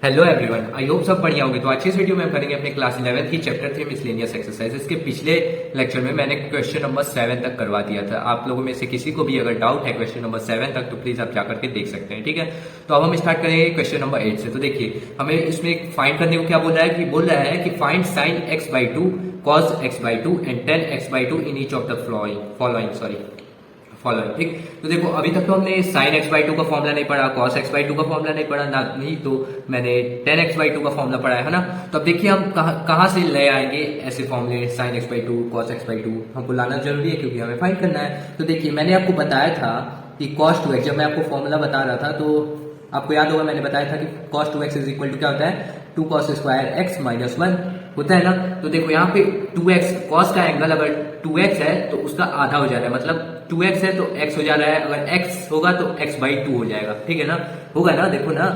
Hello everyone, I hope सब बढ़िया होंगे। तो आज की इस वीडियो में हम करेंगे अपने क्लास 11 की चैप्टर 3 मिसलेनियस एक्सरसाइज। इसके पिछले लेक्चर में मैंने क्वेश्चन नंबर 7 तक करवा दिया था। आप लोगों में से किसी को भी अगर डाउट है क्वेश्चन नंबर 7 तक तो प्लीज आप जाकर के देख सकते हैं, ठीक है। तो अब हम स्टार्ट करेंगे क्वेश्चन नंबर 8 से। तो देखिए हमें इसमें फाइंड करने को क्या बोल रहा है कि find sign x by 2 cos x by 2 and tan x by 2 in each of the following ठीक। तो देखो अभी तक तो हमने sin x बाई 2 का फॉर्मूला नहीं पढ़ा, cos x बाई 2 का फॉर्मूला नहीं पढ़ा, ना नहीं तो मैंने tan x बाई 2 का फॉर्मूला पढ़ा है ना। तो अब देखिए हम कहाँ से ले आएंगे ऐसे फॉर्मूले sin x by 2 cos x by 2 हमको लाना जरूरी है क्योंकि हमें फाइंड करना है। तो देखिए मैंने आपको बताया था कि cos 2x, जब मैं आपको फॉर्मूला बता रहा था तो आपको याद होगा मैंने बताया था कि cos 2x is equal to क्या होता है 2 cos स्क्वायर x माइनस 1 होता है ना। तो देखो यहाँ पे 2x cos का एंगल अगर 2x है तो उसका आधा हो जा रहा है, मतलब 2x है तो x हो जा रहा है, अगर x होगा तो x बाई 2 हो जाएगा, ठीक है ना। होगा ना, देखो ना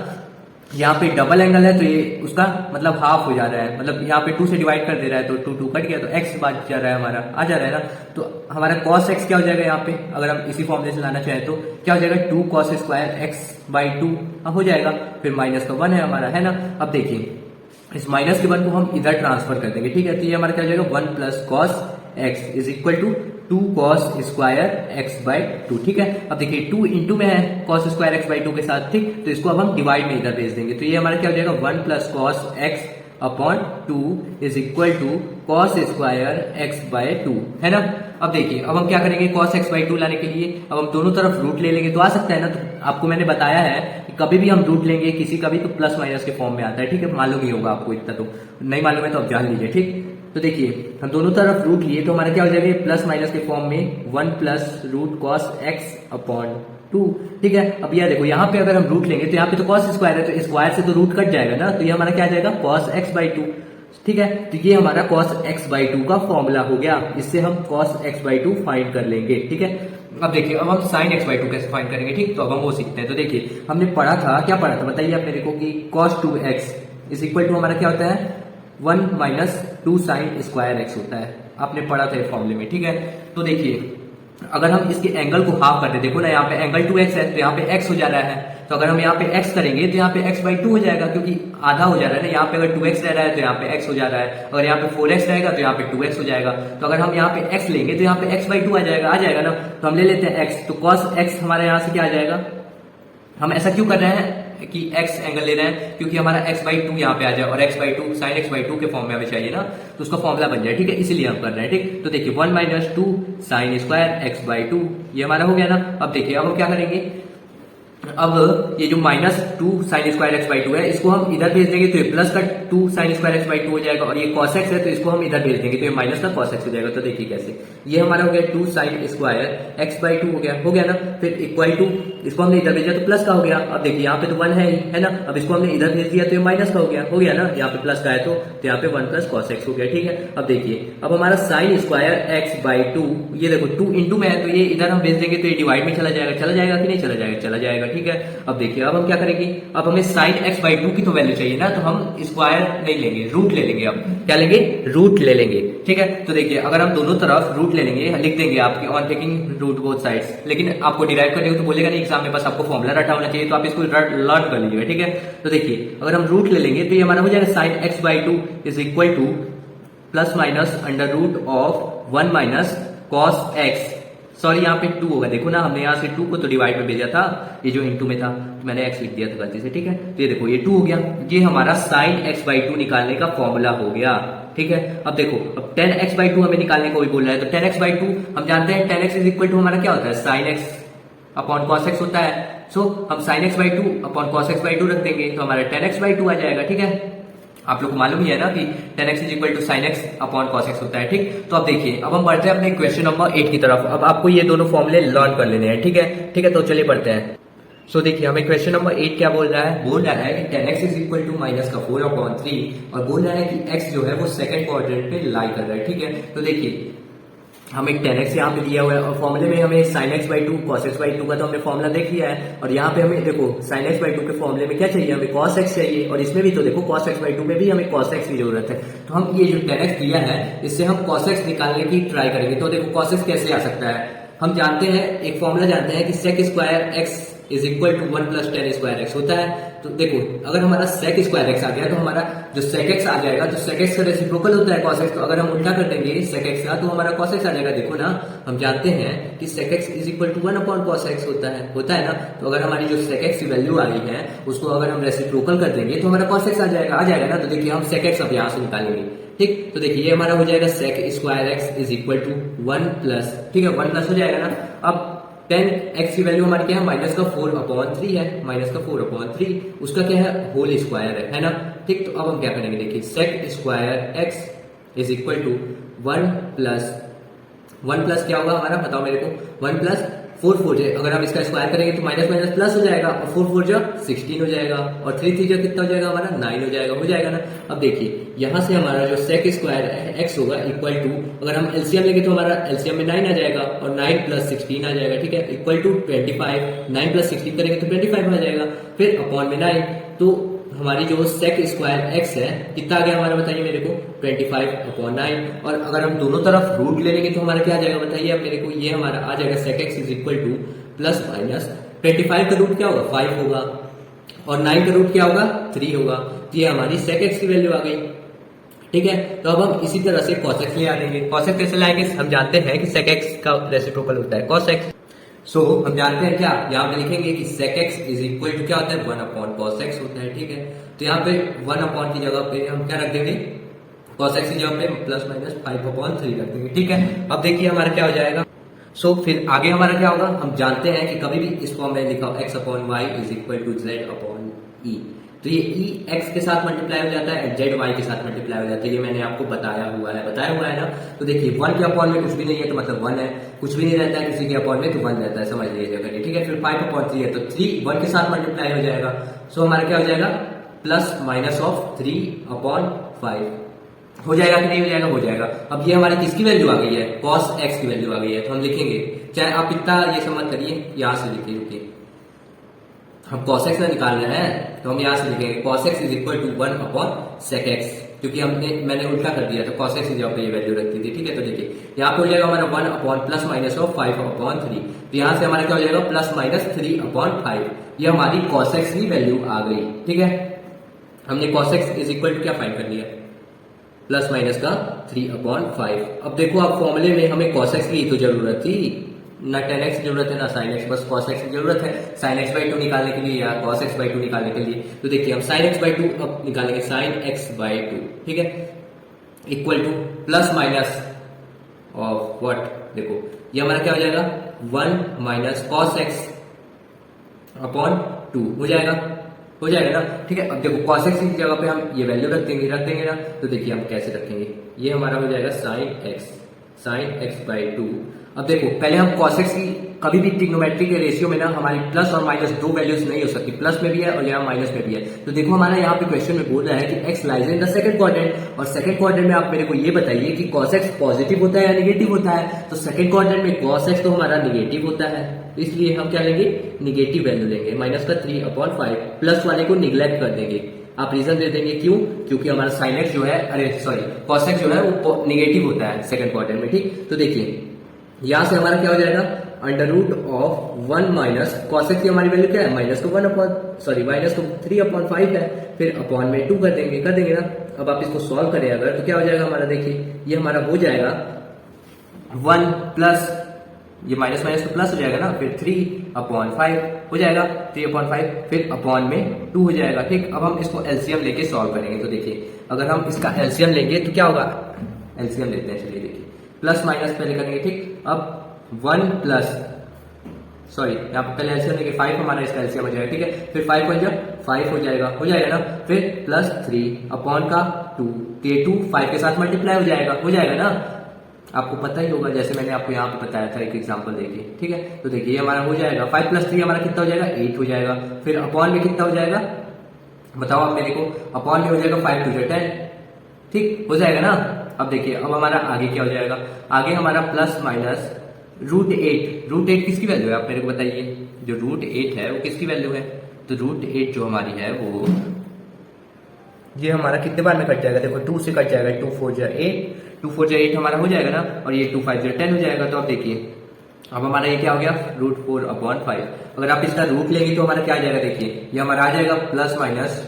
यहाँ पे डबल एंगल है तो ये उसका मतलब हाफ हो जा रहा है, मतलब यहाँ पे 2 से डिवाइड कर दे रहा है तो 2 कट गया तो x बच जा रहा है, हमारा आ जा रहा है ना। तो हमारा cos x क्या हो जाएगा यहाँ पे, अगर हम इसी फॉर्मूले से लाना चाहें तो क्या हो जाएगा 2 cos स्क्वायर x बाई 2 अब हो जाएगा, फिर माइनस का 1 है हमारा, है ना। अब देखिए इस माइनस के 1 को हम इधर ट्रांसफर कर देंगे, ठीक है। तो ये हमारा क्या हो जाएगा 1 plus cos x is equal to 2 cos square x by 2, ठीक है। अब देखिए 2 इंटू में है cos स्क्वायर x बाई 2 के साथ, ठीक। तो इसको अब हम डिवाइड में इधर भेज देंगे, तो ये हमारा क्या हो जाएगा 1 plus cos x upon 2 is equal to cos square x by 2, है ना। अब देखिए अब हम क्या करेंगे cos x बाई 2 लाने के लिए अब हम दोनों तरफ रूट ले लेंगे तो आ सकता है ना। तो आपको मैंने बताया है कि कभी भी हम रूट लेंगे किसी का भी तो प्लस माइनस के फॉर्म में आता है, ठीक है। मालूम ही होगा आपको, इतना तो नहीं मालूम है तो आप जान लीजिए, ठीक। तो देखिए हम दोनों तरफ रूट लिए तो हमारा क्या हो जाएगा प्लस माइनस के फॉर्म में 1 plus root cos x upon 2, ठीक है। अब यह देखो यहाँ पे अगर हम रूट लेंगे तो यहाँ पे तो cos स्क्वायर है तो स्क्वायर से तो रूट कट जाएगा ना, तो ये हमारा क्या आ जाएगा cos x बाई 2, ठीक है। तो ये हमारा cos x बाई 2 का फॉर्मूला हो गया, इससे हम cos x बाई 2 फाइंड कर लेंगे, ठीक है। अब देखिए अब हम sin x बाई 2 कैसे फाइंड करेंगे, ठीक। तो अब हम वो सीखते हैं। तो देखिए हमने पढ़ा था, क्या पढ़ा था बताइए आप मेरे को कि cos 2x is equal to हमारा क्या होता है 1 माइनस 2 साइन स्क्वायर x होता है, आपने पढ़ा था फॉर्मूले में, ठीक है। तो देखिए अगर हम इसके एंगल को हाफ करते, देखो ना यहाँ पे एंगल 2x है तो यहाँ पे x हो जा रहा है, तो अगर हम यहाँ पे x करेंगे तो यहाँ पे x बाई 2 हो जाएगा क्योंकि आधा हो जा रहा है ना। यहाँ पे अगर 2x रह रहा है तो यहाँ पे x हो जा रहा है, अगर यहाँ पे 4x रहेगा तो यहाँ पे 2x हो जाएगा। तो अगर हम यहाँ पे x लेंगे तो यहाँ पे x बाई 2 आ जाएगा ना। तो हम ले लेते हैं x, तो cos x हमारे यहाँ से क्या आ जाएगा, हम ऐसा क्यों कर रहे हैं कि x एंगल ले रहे हैं क्योंकि हमारा x बाई 2 यहाँ पे आ जाए और x by 2 sine x by 2 के फॉर्म में हमें चाहिए ना, तो उसका फॉर्मूला बन जाए, ठीक है। इसीलिए हम कर रहे हैं, ठीक। तो देखिए 1 minus 2 sine square x by 2 ये हमारा हो गया ना। अब देखिए अब हम क्या करेंगे, अब ये जो minus 2 sine square x by 2 है इसको हम इधर भेज देंगे तो ये प्लस का 2 साइन स्क्वायर x बाई 2 हो जाएगा, और ये cos x है तो इसको हम इधर भेज देंगे तो ये माइनस का cos x हो जाएगा। तो देखिए कैसे, ये हमारा हो गया 2 साइन स्क्वायर x बाई 2 हो गया ना। फिर इक्वल टू इसको हमने इधर भेजा तो प्लस का हो गया। अब देखिए यहाँ पे तो 1 है ना, अब इसको हमने इधर भेज दिया तो ये माइनस का हो गया ना, यहाँ पे प्लस का है तो यहाँ पे 1 प्लस cos x हो गया, ठीक है। अब देखिए अब हमारा साइन स्क्वायर x बाई 2, ये देखो 2 इंटू में है तो ये इधर हम भेज देंगे तो ये डिवाइड में चला जाएगा कि नहीं चला जाएगा, ठीक है। अब देखिए अब हम क्या करेंगे, अब हमें साइन x बाई 2 की तो वैल्यू चाहिए ना, तो हम स्क्वायर नहीं लेंगे, रूट ले लेंगे। अब क्या लेंगे, रूट ले लेंगे, ठीक है। तो देखिए अगर हम दोनों तरफ रूट ले लेंगे, लिख देंगे आपकी on taking root both sides, लेकिन आपको डिराइव करने को तो बोलेगा नहीं एग्जाम में, बस आपको फॉर्मूला रटा होना चाहिए, तो आप इसको लर्न कर लीजिएगा, ठीक है। तो देखिए अगर हम रूट ले लेंगे तो ये हमारा हो जाएगा sine x by 2 is equal to plus minus under root of 1 minus cos x, sorry यहाँ पे 2 होगा, देखो ना हमने यहाँ से 2 को तो डिवाइड में भेजा था, ये जो इंटू में था तो मैंने x लिख दिया था गलती से, ठीक है। तो ये देखो ये 2 हो गया, ये हमारा साइन x बाई 2 निकालने का फॉर्मूला हो गया, ठीक है। अब देखो अब tan x बाई 2 हमें निकालने को भी बोल रहा है, तो tan x बाई 2 हम जानते हैं tan x is equal to हमारा क्या होता है sine x upon cos x होता है। सो हम sine x by 2 upon cos x by 2 रख देंगे तो हमारा tan x बाई 2 आ जाएगा, ठीक है। आप लोग को मालूम ही है ना कि tan x is equal to sine x upon cos x होता है, ठीक। तो अब देखिए अब हम बढ़ते हैं अपने क्वेश्चन नंबर 8 की तरफ। अब आपको ये दोनों फॉर्मूले लर्न कर लेने हैं, ठीक है। तो चलिए पढ़ते हैं। सो देखिए हमें क्वेश्चन नंबर 8 क्या बोल रहा है कि tan x is equal to minus का 4 अपॉन 3, और बोल रहा है कि x जो है वो सेकंड क्वाड्रेंट पे लाई कर रहा है, ठीक है। तो देखिए हमें tan x यहाँ पे दिया हुआ है और फॉर्मूले में हमें sin x by 2 cos x by 2 का तो हमने फॉर्मूला देख लिया है, और यहाँ पे हमें देखो sin x बाई 2 के फॉर्मूले में क्या चाहिए, हमें cos x चाहिए, और इसमें भी तो देखो cos x बाई 2 में भी हमें cos x की जरूरत है। तो हम ये जो tan x दिया है इससे हम cos x निकालने की ट्राई करेंगे। तो देखो cos x कैसे आ सकता है, हम जानते हैं एक फॉर्मूला जानते हैं कि sec square x is equal to 1 plus tan square x होता है। तो देखो अगर हमारा सेक स्क्वायर एक्स आ गया तो हमारा जो सेक एक्स आ जाएगा तो सेक एक्स का रेसिप्रोकल होता है कॉस एक्स, तो अगर हम उल्टा कर देंगे सेक एक्स का तो हमारा कॉस एक्स आ जाएगा। देखो ना हम जानते हैं कि sec x is equal to 1 upon cos x होता है ना। तो अगर हमारी जो सेक एक्स की वैल्यू आ रही है उसको अगर हम रेसिप्रोकल कर देंगे तो हमारा कॉस एक्स आ जाएगा ना। तो देखिए हम सेक एक्स अब यहाँ से निकालेंगे, ठीक। तो देखिए ये हमारा हो जाएगा sec square x is equal to 1 plus, ठीक है 1 प्लस हो जाएगा ना। अब 10x की वैल्यू हमारी क्या है, माइनस का 4/3 है, माइनस का 4/3 उसका क्या है होल स्क्वायर है ना, ठीक। तो अब हम क्या करेंगे, देखिए sec square x is equal to 1 plus क्या होगा हमारा, बताओ मेरे को, 1 प्लस 4 4 जाए, अगर हम इसका स्क्वायर करेंगे तो माइनस माइनस प्लस हो जाएगा, और 4 4 जा 16 हो जाएगा, और 3 3 जा कितना हो जाएगा हमारा 9 हो जाएगा ना। अब देखिए यहाँ से हमारा जो सेक स्क्वायर एक्स होगा इक्वल टू, अगर हम एलसीएम लेंगे तो हमारा एलसीएम में 9 आ जाएगा, और 9 प्लस 16 आ जाएगा, ठीक है, इक्वल टू 25, 9 प्लस 16 करेंगे तो 25 आ जाएगा, फिर अपॉन में 9, तो हमारी जो सेक स्क्वायर एक्स है कितना आ गया हमारा, बताइए मेरे को, 25/9, और अगर हम दोनों तरफ रूट ले लेंगे तो हमारा क्या आ जाएगा बताइए अब मेरे को, ये हमारा आ जाएगा sec x is equal to plus minus 25 का रूट क्या होगा 5 होगा, और 9 का रूट क्या होगा 3 होगा। तो ये हमारी सेक एक्स की वैल्यू आ गई, ठीक है। तो अब हम इसी तरह से कॉस एक्स ले आएंगे। कॉस एक्स कैसे लाएंगे, हम जानते हैं कि सेक एक्स का रेसिप्रोकल होता है कॉस एक्स। सो हम जानते हैं क्या, यहाँ पे लिखेंगे कि sec x is equal to क्या होता है 1 अपॉन cos x होता है, ठीक है। तो यहाँ पे 1 अपॉन की जगह पे हम क्या रख देंगे, cos x की जगह पे प्लस माइनस 5/3 रख देंगे, ठीक है। अब देखिए हमारा क्या हो जाएगा, सो फिर आगे हमारा क्या होगा, हम जानते हैं कि कभी भी इस फॉर्म में लिखा x upon Y is equal to Z upon E, तो ये ई एक्स के साथ मल्टीप्लाई हो जाता है, जेड वाई के साथ मल्टीप्लाई हो जाता है, ये मैंने आपको बताया हुआ है ना। तो देखिए 1 के अपॉन में कुछ भी नहीं है तो मतलब 1 है, कुछ भी नहीं रहता है किसी के अपॉन में तो 1 रहता है, समझ लीजिएगा, ठीक है। फिर 5/3 है तो 3 1 के साथ मल्टीप्लाई हो जाएगा, सो हमारा क्या हो जाएगा प्लस माइनस ऑफ 3/5 हो जाएगा कि नहीं हो जाएगा, हो जाएगा। अब ये हमारी किसकी वैल्यू आ गई है, cos x की वैल्यू आ गई है, तो हम लिखेंगे, चाहे आप इतना ये सब मत करिए, यहाँ से लिखिए, रुकिए, हम cos x ना निकालना है तो हम यहाँ से लिखेंगे cos x is equal to 1 upon sec x, क्योंकि मैंने उल्टा कर दिया था, cos x की जगह पे ये वैल्यू रखती थी, ठीक है। तो देखिए यहाँ पे हो जाएगा हमारा 1 अपॉन प्लस माइनस ऑफ 5/3, तो यहाँ से हमारा क्या हो जाएगा प्लस माइनस 3/5, ये हमारी cos x की वैल्यू आ गई, ठीक है। हमने cos x is equal to क्या फाइंड कर लिया, प्लस माइनस का 3/5। अब देखो आप फॉर्मूले में हमें cos x की तो जरूरत थी ना, tan x की जरूरत है ना sin x, बस cos x की जरूरत है sin x/2 निकालने के लिए या cos x/2 निकालने के लिए। तो देखिए हम sin x/2 अब निकालेंगे, sin x/2, ठीक है, equal to plus minus of what, देखो ये हमारा क्या हो जाएगा 1 माइनस cos x अपॉन 2 हो जाएगा ना, ठीक है। अब देखो cos x की जगह पे हम ये वैल्यू रख देंगे ना, तो देखिए हम कैसे रखेंगे, ये हमारा हो जाएगा sin x/2। अब देखो पहले हम cos x की कभी भी ट्रिग्नोमेट्री के रेशियो में ना हमारी प्लस और माइनस दो वैल्यूज नहीं हो सकती, प्लस में भी है और यहाँ माइनस में भी है। तो देखो हमारा यहाँ पे क्वेश्चन में बोल रहा है कि x lies in the second quadrant, और सेकंड क्वाड्रेंट में आप मेरे को ये बताइए कि cos x पॉजिटिव होता है या निगेटिव होता है। तो सेकंड क्वाड्रेंट में cos x तो हमारा निगेटिव होता है, इसलिए हम क्या लेंगे, निगेटिव वैल्यू लेंगे, माइनस का 3/5, प्लस वाले को निग्लेक्ट कर देंगे। आप रीजन दे देंगे क्यों, क्योंकि हमारा sin x जो है, cos x जो है वो निगेटिव होता है सेकंड क्वाड्रेंट में, ठीक। तो देखिए यहां से हमारा क्या हो जाएगा, under root of 1 minus cos x की हमारी वैल्यू क्या है, माइनस को 3/5 है, फिर अपॉन में 2 कर देंगे ना। अब आप इसको सॉल्व करें अगर तो क्या हो जाएगा हमारा, देखिए ये हमारा हो जाएगा 1 प्लस ये माइनस माइनस तो प्लस हो जाएगा ना, फिर 3/5 हो जाएगा, 3/5 फिर अपॉन में 2 हो जाएगा, ठीक। अब हम इसको एलसीएम लेके सॉल्व करेंगे, तो देखिए अगर हम इसका एलसीएम लेंगे तो क्या होगा, एलसीएम लेते हैं, चलिए देखिए प्लस माइनस पहले करेंगे, ठीक। अब 1 प्लस यहाँ पर पहले एलसीएम लेंगे 5 हमारा इसका एलसीएम हो जाएगा, ठीक है। फिर 5 हो जाएगा ना, फिर प्लस 3 अपॉन का 2, तो ये 2 5 के साथ मल्टीप्लाई हो जाएगा ना, आपको पता ही होगा, जैसे मैंने आपको यहाँ पे बताया था एक एग्जांपल देखिए, ठीक है। तो देखिए ये हमारा हो जाएगा 5 + 3 हमारा कितना हो जाएगा 8 हो जाएगा, फिर अपॉन में कितना हो जाएगा बताओ आप मेरे को, अपॉन में हो जाएगा 5 × 10, ठीक हो जाएगा ना। अब देखिए अब हमारा आगे क्या हो जाएगा, आगे हमारा प्लस माइनस √8 किसकी वैल्यू है आप मेरे को बताइए, जो √8 है वो किसकी वैल्यू है, तो √8 जो हमारी है वो ये हमारा कितने बार में कट जाएगा, देखो 2 से कट जाएगा, 2 4 8 हमारा हो जाएगा ना, और ये 2 5 10 हो जाएगा। तो अब देखिए अब हमारा ये क्या हो गया, √4/5। अगर आप इसका रूट लेंगे तो हमारा क्या आ जाएगा, देखिए ये हमारा आ जाएगा प्लस माइनस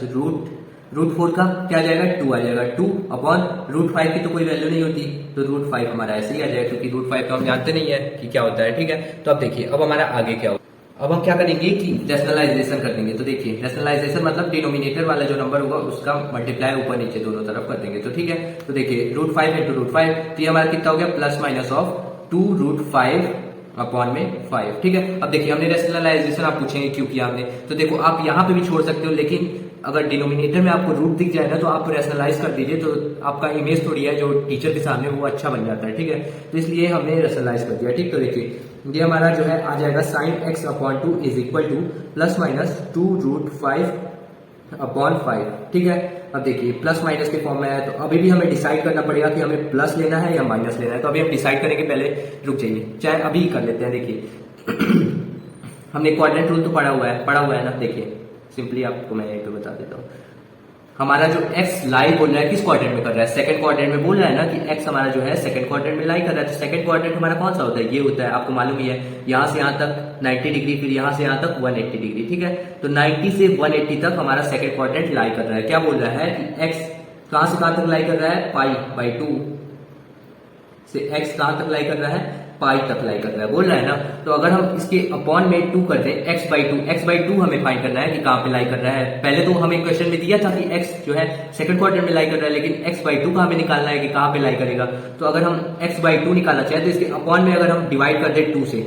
√4 का क्या आ जाएगा, 2 आ जाएगा। 2/√5 की तो कोई वैल्यू नहीं होती, तो √5 हमारा ऐसे ही आ जाएगा, क्योंकि √5 तो हम जानते नहीं है कि क्या होता है। ठीक है, तो अब देखिए अब हमारा आगे क्या होगा। अब हम क्या करेंगे कि रैशनलाइजेशन कर देंगे। तो देखिए रैशनलाइजेशन मतलब डिनोमिनेटर वाला जो नंबर होगा उसका मल्टीप्लाई ऊपर नीचे दोनों तरफ कर देंगे। तो ठीक है, तो देखिए √5 × √5, तो ये हमारा कितना हो गया, प्लस माइनस ऑफ 2√5/5। ठीक है, अब देखिए हमने रैशनलाइजेशन, आप पूछेंगे क्यों किया हमने, तो देखो आप यहाँ पे भी छोड़ सकते हो, लेकिन अगर डिनोमिनेटर में आपको रूट दिख जाए ना तो आप रैशनलाइज कर दीजिए, तो आपका इमेज थोड़ी है जो टीचर के सामने वो अच्छा बन जाता है। ठीक है, तो इसलिए हमने रैशनलाइज कर दिया। ठीक, तो देखिए ये हमारा जो है आ जाएगा sin x/2 is equal to plus minus 2√5/5। ठीक है, अब देखिए प्लस माइनस के फॉर्म में है, तो अभी भी हमें डिसाइड करना पड़ेगा कि हमें प्लस लेना है या माइनस लेना है। तो अभी हम डिसाइड करेंगे, पहले रुक जाइए, चाहे अभी कर लेते हैं। देखिए हमने क्वाड्रेंट रूल तो पढ़ा हुआ है ना। देखिए सिंपली आपको मैं एक तो बता देता हूँ, हमारा जो x लाई बोल रहा है किस क्वाड्रेंट में कर रहा है, सेकंड क्वाड्रेंट में बोल रहा है ना कि x हमारा जो है सेकंड क्वाड्रेंट में लाई कर रहा है। तो सेकंड क्वाड्रेंट हमारा कौन सा होता है, ये होता है, आपको मालूम ही है, यहाँ से यहाँ तक 90 डिग्री, फिर यहाँ से यहाँ तक 180 डिग्री। ठीक है, तो 90 से 180 तक हमारा सेकंड क्वाड्रेंट लाई कर रहा है। क्या बोल रहा है कि x कहां से कहां तक लाई कर रहा है, π/2 से x कहां तक लाई कर रहा है, पाई तक लाई कर रहा है, बोल रहा है ना। तो अगर हम इसके अपॉन में 2 कर दें, x/2 हमें फाइंड करना है कि कहां पे लाई कर रहा है। पहले तो हमें क्वेश्चन में दिया था कि x जो है सेकंड क्वाड्रेंट में लाई कर रहा है, लेकिन x/2 का हमें निकालना है कि कहां पे लाई करेगा। तो अगर हम x/2 निकालना चाहें तो इसके अपॉन में अगर हम डिवाइड कर दें 2 से,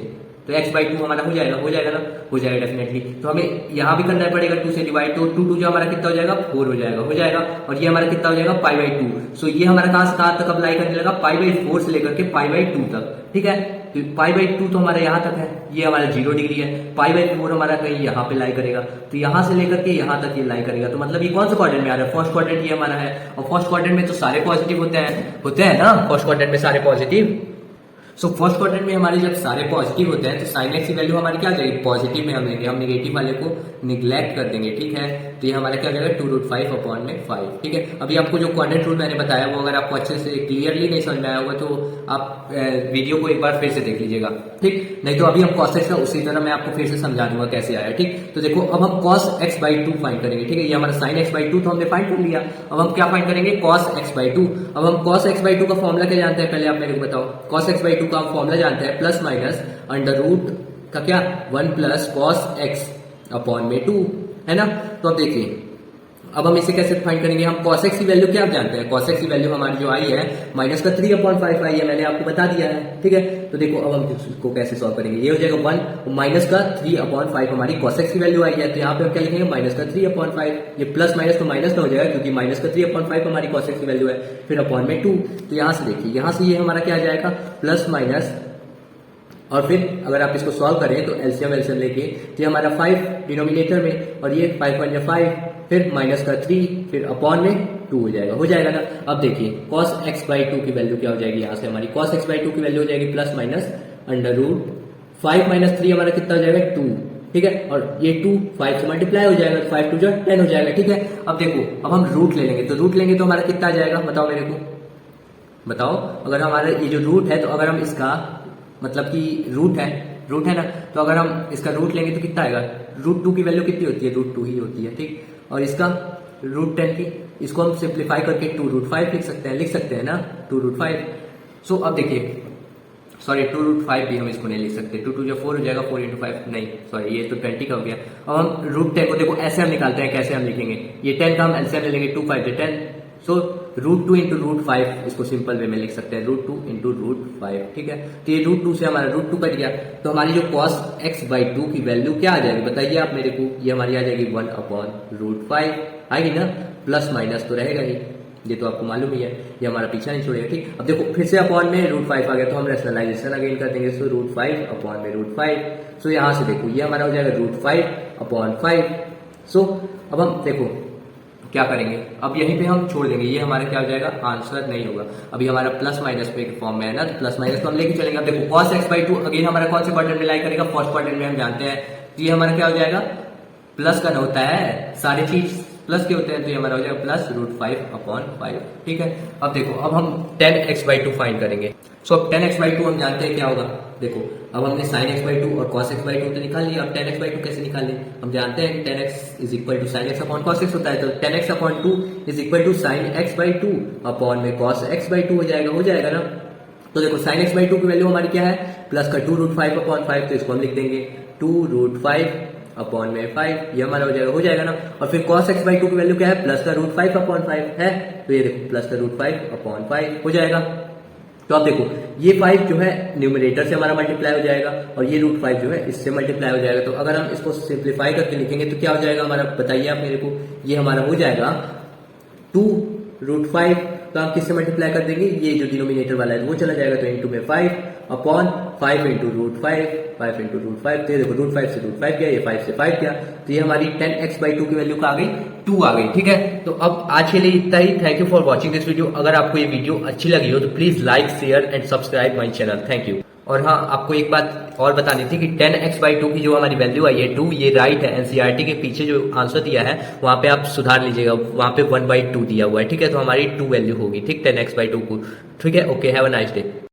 तो x/2 हमारा हो जाएगा ना, हो जाएगा डेफिनेटली। तो हमें यहाँ भी करना पड़ेगा 2 से डिवाइड, तो 2 जो हमारा कितना हो जाएगा, 4 हो जाएगा। और ये हमारा कितना हो जाएगा, π/2। सो ये हमारा कहां से कहां तक अप्लाई करने लगा, π/4 से लेकर के π/2 तक। ठीक है, तो π/2 तो हमारा यहाँ तक है, ये हमारा 0 डिग्री है। π/4 हमारा कहीं यहाँ पे लाई करेगा, तो यहाँ से लेकर के यहाँ तक ये लाई करेगा। तो मतलब ये कौन सा क्वाड्रेंट में आ रहा है, फर्स्ट क्वाड्रेंट ये हमारा है। और फर्स्ट क्वाड्रेंट में तो सारे पॉजिटिव होते हैं ना, फर्स्ट क्वाड्रेंट में सारे पॉजिटिव। सो फर्स्ट क्वाड्रेंट में हमारे जब सारे पॉजिटिव होते हैं तो साइन एक्स की वैल्यू हमारी क्या आ जाएगी, पॉजिटिव में हम लेंगे, हम नेगेटिव वाले को निग्लेक्ट कर देंगे। ठीक है, तो ये हमारा क्या हो जाएगा 2√5/5। ठीक है, अभी आपको जो क्वाड्रेंट रूल मैंने बताया वो अगर आपको अच्छे से क्लियरली नहीं समझ में आया होगा तो आप वीडियो को एक बार फिर से देख लीजिएगा। ठीक, नहीं तो अभी हम cos x का उसी तरह मैं आपको फिर से समझा दूंगा कैसे आया। ठीक, तो देखो अब हम cos x/2 फाइंड करेंगे। ठीक है, ये हमारा sin x/2 तो हमने फाइंड कर लिया, अब हम क्या फाइंड करेंगे, cos x/2। अब हम cos x/2 का फॉर्मूला क्या जानते हैं, पहले आप मेरे को बताओ। cos x/2 का फॉर्मूला जानते हैं, प्लस माइनस अंडर रूट का क्या 1 प्लस cos x/2 है ना। तो अब देखिए अब हम इसे कैसे फाइंड करेंगे, हम cos x की वैल्यू क्या जानते हैं, cos x की वैल्यू हमारी जो आई है -3/5 आई है, मैंने आपको बता दिया है। ठीक है, तो देखो अब हम इसको कैसे सॉल्व करेंगे, ये हो जाएगा 1 -3/5 हमारी cos x की वैल्यू आई है, तो यहाँ पे हम क्या लिखेंगे -3/5। ये प्लस माइनस तो माइनस में हो जाएगा क्योंकि -3/5 हमारी cos x की वैल्यू है, फिर अपॉन में 2। तो यहाँ से देखिए, यहाँ से ये हमारा क्या आ जाएगा प्लस माइनस, और फिर अगर आप इसको सॉल्व करें तो एलसीएम लेके, तो ये हमारा 5 डिनोमिनेटर में, और ये 5 फिर -3, फिर अपॉन में 2 हो जाएगा ना। अब देखिए cos x/2 की वैल्यू क्या हो जाएगी, यहाँ से हमारी cos x/2 की वैल्यू हो जाएगी प्लस माइनस अंडर रूट 5 - 3 हमारा कितना हो जाएगा 2। ठीक है, और ये 2 5 से मल्टीप्लाई हो जाएगा, 5 2 10 हो जाएगा। ठीक है, अब देखो अब हम रूट ले लेंगे, तो रूट लेंगे तो हमारा कितना आ जाएगा, बताओ मेरे को, बताओ। अगर हमारा ये जो रूट है, तो अगर हम इसका मतलब कि रूट है ना, तो अगर हम इसका रूट लेंगे तो कितना आएगा, √2 की वैल्यू कितनी होती है, √2 ही होती है। ठीक, और इसका √10 की, इसको हम सिंप्लीफाई करके 2√5 लिख सकते हैं ना, 2√5। सो अब देखिए सॉरी 2√5 भी हम इसको नहीं लिख सकते, 2 2 4 हो जाएगा, 4 × 5 नहीं सॉरी ये तो 20 का हो गया। अब हम √10 को देखो ऐसे हम निकालते हैं, कैसे हम लिखेंगे, ये 10 का हम एलसीएम ले लेंगे, 2 5 10। सो √2 × √5 इसको सिंपल वे में लिख सकते हैं, √2 × √5। ठीक है, तो ये √2 से हमारा √2 कट गया, तो हमारी जो cos x/2 की वैल्यू क्या आ जाएगी, बताइए आप मेरे को, ये हमारी आ जाएगी 1/√5 आएगी ना, प्लस माइनस तो रहेगा ही, ये तो आपको मालूम ही है, ये हमारा पीछा नहीं छोड़ेगा। ठीक, अब देखो फिर से अपॉन में √5 आ गया, तो हम रैशनलाइजेशन अगेन कर देंगे, सो √5 अपॉन में √5। सो यहाँ से देखो ये हमारा हो जाएगा √5/5। सो अब हम देखो क्या करेंगे, अब यहीं पे हम छोड़ देंगे, ये हमारा क्या हो जाएगा, आंसर नहीं होगा। अभी हमारा प्लस माइनस पे फॉर्म में है ना, तो प्लस माइनस तो हम लेके चलेंगे। अब देखो cos x/2 अगेन हमारा कौन से क्वाड्रेंट में लाई करेगा, फर्स्ट क्वाड्रेंट में हम जानते हैं, तो ये हमारा क्या हो जाएगा, प्लस का होता है, सारी चीज प्लस के होते हैं तो ये हमारा हो जाएगा प्लस √5/5। ठीक है, अब देखो अब हम 10x/2 फाइंड करेंगे। सो अब 10x/2 हम जानते हैं क्या होगा। देखो अब हमने sin x/2 और cos x/2 तो निकाल लिया, अब 10x/2 कैसे निकालें। हम जानते हैं कि 10x is equal to sin x/cos x होता है, तो 10x/2 is equal to sin x/2 upon में cos x/2 हो जाएगा ना। तो देखो sin x/2 की वैल्यू हमारी क्या है, प्लस का 2√5/5, तो इसको हम लिख देंगे 2√5/5, ये हमारा हो जाएगा ना। और फिर cos x/2 की वैल्यू क्या है, प्लस का √5/5 है, तो ये देखो प्लस का √5/5 हो जाएगा। तो अब देखो ये 5 जो है न्यूमरेटर से हमारा मल्टीप्लाई हो जाएगा और ये √5 जो है इससे मल्टीप्लाई हो जाएगा। तो अगर हम इसको सिंप्लीफाई करके लिखेंगे तो क्या हो जाएगा हमारा, बताइए आप मेरे को। ये हमारा हो जाएगा 2√5 तो हम किससे मल्टीप्लाई कर देंगे, ये जो डिनोमिनेटर वाला है वो चला जाएगा, तो इनटू में 5 अपॉन 5 इंटू √5, 5 इंटू √5, तो देखो √5 से √5 गया, ये 5 से 5 गया, तो ये हमारी 10x/2 की वैल्यू का आ गई 2 आ गई। ठीक है, तो अब आज के लिए इतना ही। Thank you for watching this video. अगर आपको ये वीडियो अच्छी लगी हो तो please like, share and subscribe my channel. Thank you. और हाँ, आपको एक बात और बतानी थी कि 10x/2 की जो हमारी वैल्यू आई है 2, ये राइट है। एनसीईआरटी के पीछे जो आंसर दिया है वहां पे आप सुधार लीजिएगा, वहां पे 1/2 दिया हुआ है। ठीक है, तो हमारी 2 वैल्यू होगी, ठीक, 10x/2 को। ठीक है, okay, have a nice day.